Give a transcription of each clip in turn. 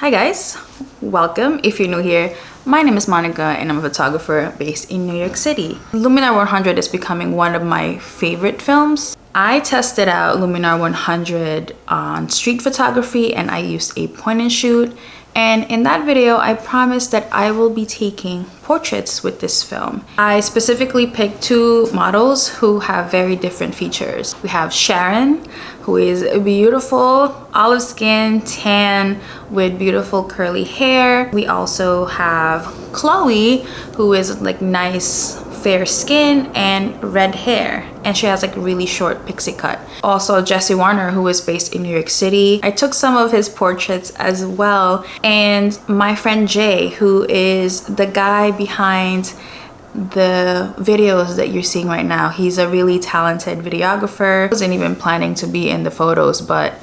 Hi guys, welcome. If you're new here, my name is Monica and I'm a photographer based in New York City. Luminar 100 is becoming one of my favorite films. I tested out Luminar 100 on street photography and I used a point and shoot. And in that video, I promised that I will be taking portraits with this film. I specifically picked two models who have very different features. We have Sharon, who is beautiful, olive skin, tan, with beautiful curly hair. We also have Chloe, who is like nice, fair skin and red hair, and she has like really short pixie cut. Also Jesse Warner, who is based in New York City. I took some of his portraits as well, and my friend Jay, who is the guy behind the videos that you're seeing right now. He's a really talented videographer. I wasn't even planning to be in the photos, but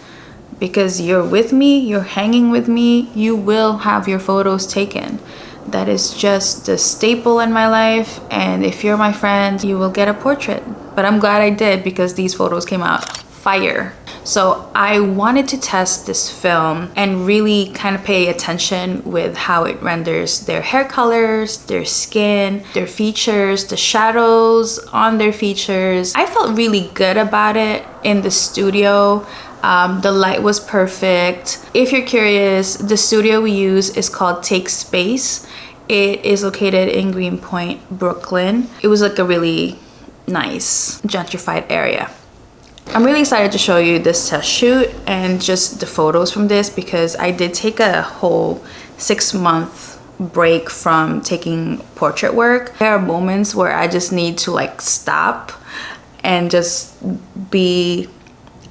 because you're with me, you're hanging with me, you will have your photos taken. That is just the staple in my life, and if you're my friend, you will get a portrait. But I'm glad I did because these photos came out fire. So I wanted to test this film and really kind of pay attention with how it renders their hair colors, their skin, their features, the shadows on their features. I felt really good about it in the studio. The light was perfect. If you're curious, the studio we use is called Take Space. It is located in Greenpoint, Brooklyn. It was like a really nice gentrified area. I'm really excited to show you this test shoot and just the photos from this because I did take a whole 6-month break from taking portrait work. There are moments where I just need to like stop and just be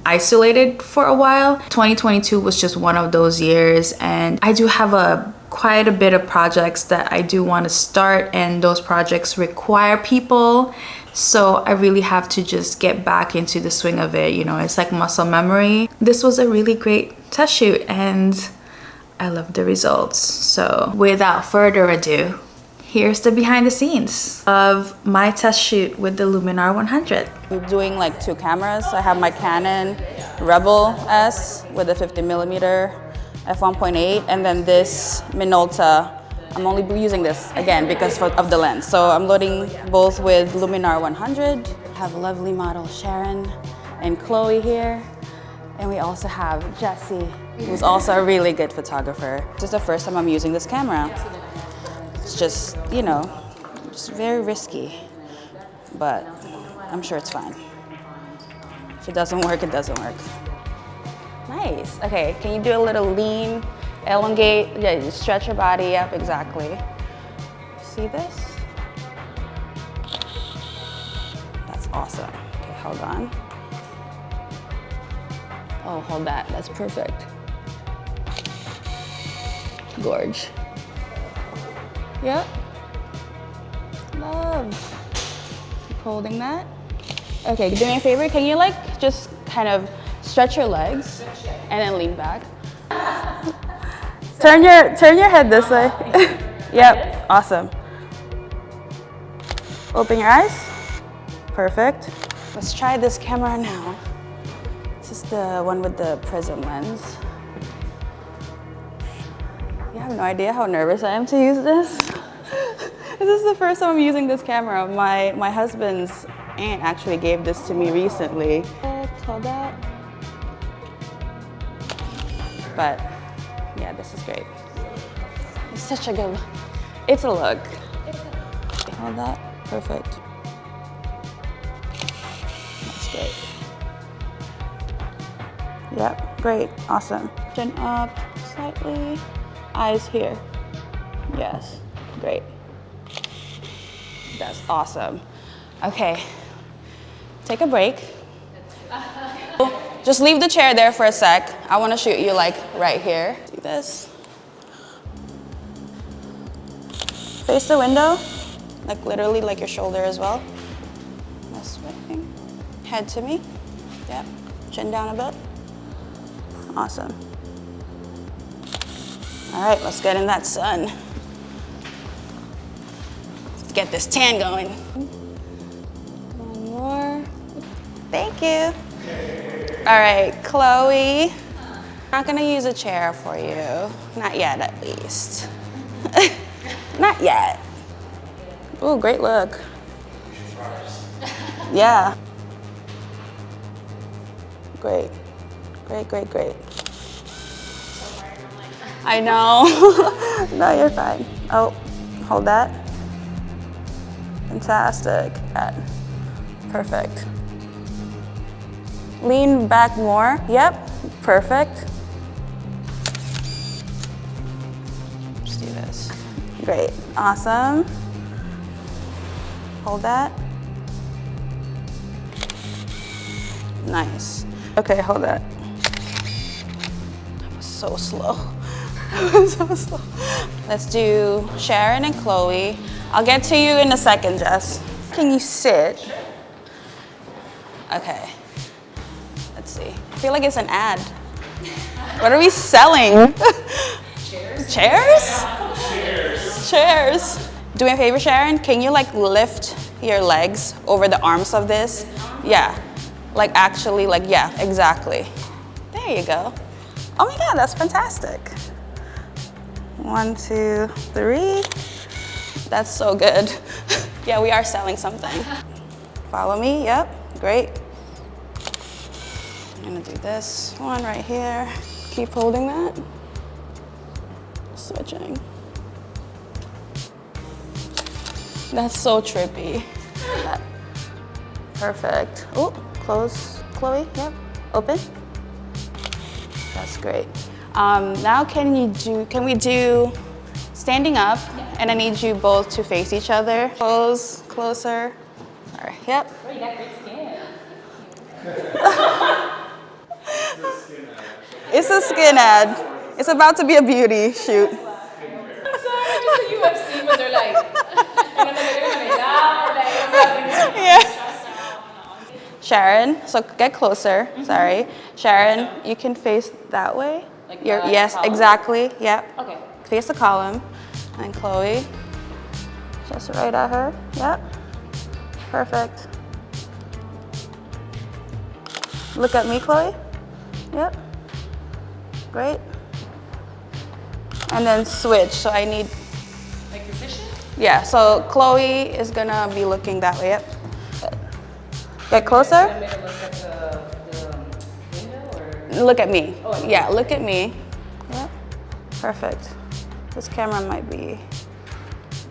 isolated for a while. 2022 was just one of those years, and I do have quite a bit of projects that I do want to start, and those projects require people. So I really have to just get back into the swing of it. You know, it's like muscle memory. This was a really great test shoot and I love the results. So without further ado, here's the behind the scenes of my test shoot with the Luminar 100. I'm doing like 2 cameras. I have my Canon Rebel S with a 50mm f1.8, and then this Minolta. I'm only using this again because of the lens. So I'm loading both with Luminar 100. I have lovely model Sharon and Chloe here. And we also have Jesse, who's also a really good photographer. This is the first time I'm using this camera. It's just, you know, just very risky, but I'm sure it's fine. If it doesn't work, it doesn't work. Nice. Okay, can you do a little lean, elongate? Yeah, you stretch your body up, exactly. See this? That's awesome. Okay, hold on. Oh, hold that. That's perfect. Gorge. Yep. Love. Keep holding that. Okay, do me a favor. Can you like just kind of stretch your legs and then lean back? Turn your head this way. Yep, awesome. Open your eyes. Perfect. Let's try this camera now. This is the one with the prism lens. You have no idea how nervous I am to use this. This is the first time I'm using this camera. My husband's aunt actually gave this to me recently. Hold that. But yeah, this is great. It's such a good, it's a look. Hold that, perfect. That's great. Yep, great, awesome. Chin up slightly, eyes here. Yes, great. That's awesome. Okay, take a break. Just leave the chair there for a sec. I want to shoot you like right here. Do this. Face the window, like literally like your shoulder as well. This way. Head to me. Yep. Chin down a bit. Awesome. All right, let's get in that sun. Let's get this tan going. One more. Thank you. All right, Chloe. Not gonna use a chair for you. Not yet, at least. Not yet. Ooh, great look. Yeah. Great. Great, great, great. I know. No, you're fine. Oh, hold that. Fantastic. Perfect. Lean back more. Yep, perfect. Just do this. Great, awesome. Hold that. Nice. Okay, hold that. That was so slow. That was so slow. Let's do Sharon and Chloe. I'll get to you in a second, Jess. Can you sit? Okay. Let's see. I feel like it's an ad. What are we selling? Chairs? Chairs? Chairs. Chairs. Do me a favor, Sharon. Can you like lift your legs over the arms of this? Yeah. Like actually, like, yeah, exactly. There you go. Oh my God, that's fantastic. 1, 2, 3. That's so good. Yeah, we are selling something. Follow me, yep, great. I'm gonna do this one right here. Keep holding that. Switching. That's so trippy. Perfect. Oh, close, Chloe, yep, open. That's great. Now can we do standing up? And I need you both to face each other. Close, closer. All right, yep. Oh, you got great skin. It's a skin ad. It's about to be a beauty shoot. I'm sorry, it's a UFC, but they're like, Yeah. Sharon, so get closer, sorry. Sharon, you can face that way. Like yes, column? exactly, yep. Okay. Face the column. And Chloe, just right at her, yep. Perfect. Look at me, Chloe. Yep. Great. And then switch, so I need... Like position? Yeah, so Chloe is gonna be looking that way, yep. Get closer. Look at the window or? Look at me. Oh, yeah, look at me. Yep. Perfect. This camera might be...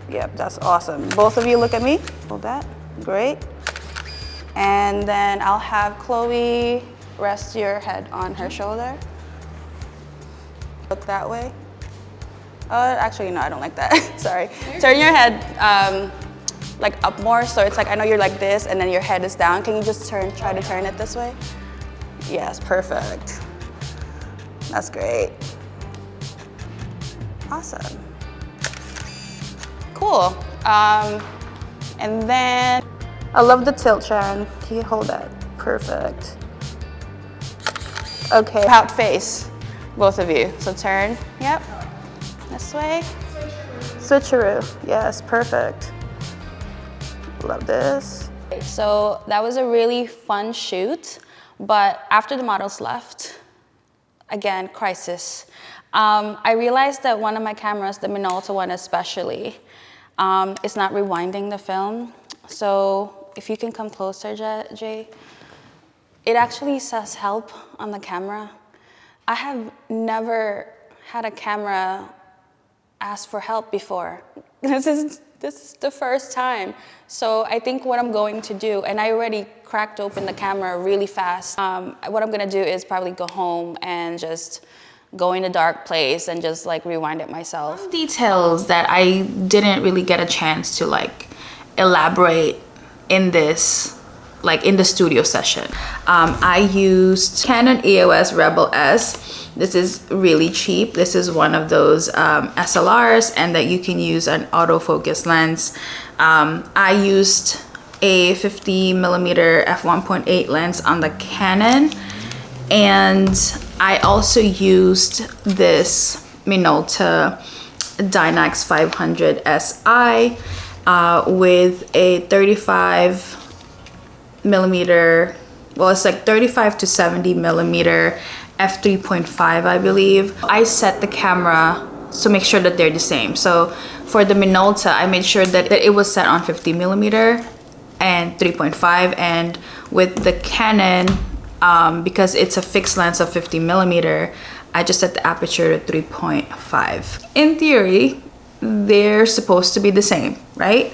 Yep, that's awesome. Both of you look at me. Hold that. Great. And then I'll have Chloe rest your head on her shoulder. Look that way. Actually, no, I don't like that. Sorry. Turn your head like up more, so it's like, I know you're like this, and then your head is down. Can you just try to turn it this way? Yes, perfect. That's great. Awesome. Cool. And then, I love the tilt, Sharon. Can you hold that? Perfect. Okay, out face, both of you. So turn, yep. This way. Switcheroo. Yes, perfect. Love this. So that was a really fun shoot, but after the models left, again, crisis. I realized that one of my cameras, the Minolta one especially, is not rewinding the film. So if you can come closer, Jay, it actually says help on the camera. I have never had a camera ask for help before. This is the first time. So I think what I'm going to do, and I already cracked open the camera really fast. What I'm gonna do is probably go home and just go in a dark place and just like rewind it myself. Some details that I didn't really get a chance to like elaborate in this, like in the studio session. I used Canon EOS Rebel S. This is really cheap. This is one of those SLRs, and that you can use an autofocus lens. I used a 50mm f1.8 lens on the Canon, and I also used this Minolta Dynax 500 SI with a 35mm, well, it's like 35 to 70mm f3.5, I believe. I set the camera to make sure that they're the same. So for the Minolta, I made sure that it was set on 50mm and 3.5, and with the Canon, because it's a fixed lens of 50mm, I just set the aperture to 3.5. In theory, they're supposed to be the same, right?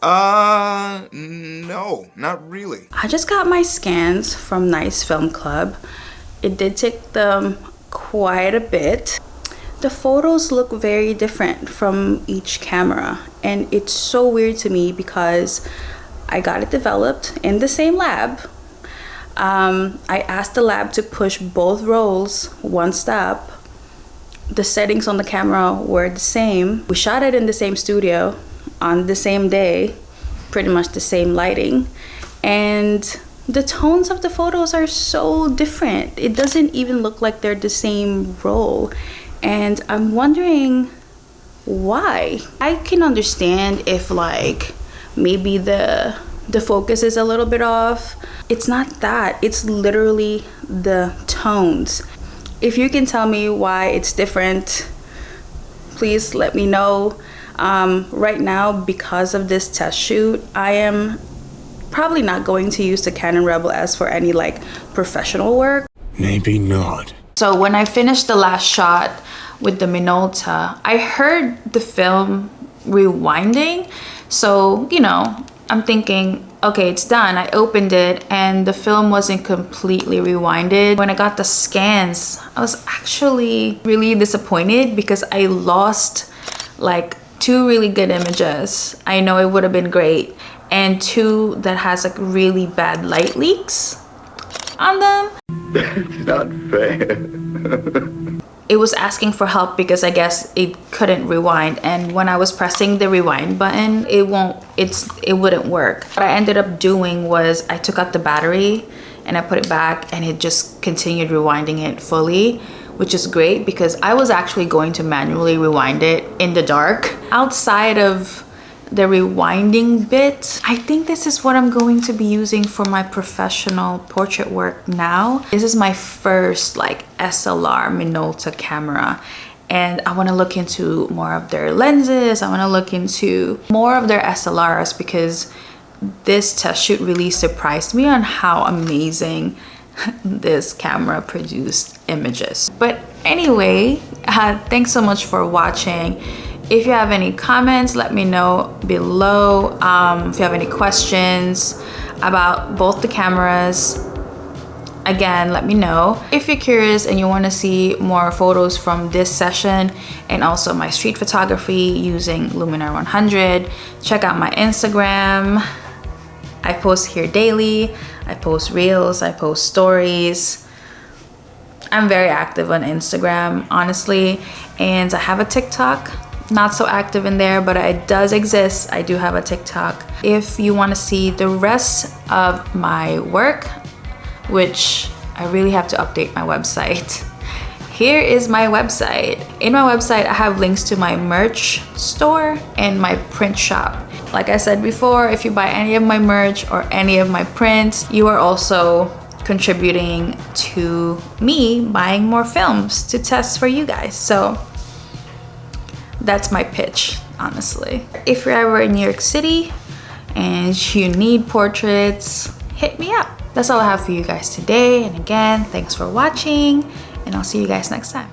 No, not really. I just got my scans from Nice Film Club. It did take them quite a bit. The photos look very different from each camera, and it's so weird to me because I got it developed in the same lab. I asked the lab to push both rolls one step. The settings on the camera were the same. We shot it in the same studio on the same day, pretty much the same lighting, and the tones of the photos are so different. It doesn't even look like they're the same roll, and I'm wondering why. I can understand if like maybe the focus is a little bit off. It's not that, it's literally the tones. If you can tell me why it's different, please let me know. Right now, because of this test shoot, I am probably not going to use the Canon Rebel S for any like professional work. Maybe not. So when I finished the last shot with the Minolta, I heard the film rewinding. So, you know, I'm thinking, okay, it's done. I opened it and the film wasn't completely rewinded. When I got the scans, I was actually really disappointed because I lost like 2 really good images. I know it would have been great, and 2 that has like really bad light leaks on them. That's not fair. It was asking for help because I guess it couldn't rewind, and when I was pressing the rewind button, it wouldn't work. What I ended up doing was I took out the battery and I put it back, and it just continued rewinding it fully, which is great because I was actually going to manually rewind it in the dark. Outside of the rewinding bit, I think this is what I'm going to be using for my professional portrait work now. This is my first like SLR Minolta camera, and I want to look into more of their lenses. I want to look into more of their SLRs because this test shoot really surprised me on how amazing this camera produced images. But anyway, thanks so much for watching. If you have any comments, let me know below. If you have any questions about both the cameras, again, let me know. If you're curious and you want to see more photos from this session and also my street photography using Luminar 100, check out my Instagram. I post here daily. I post reels, I post stories. I'm very active on Instagram, honestly, and I have a TikTok. Not so active in there, but it does exist. I do have a TikTok. If you want to see the rest of my work, which I really have to update my website, here is my website. In my website, I have links to my merch store and my print shop. Like I said before, if you buy any of my merch or any of my prints, you are also contributing to me buying more films to test for you guys. So that's my pitch, honestly. If you're ever in New York City and you need portraits, hit me up. That's all I have for you guys today. And again, thanks for watching, and I'll see you guys next time.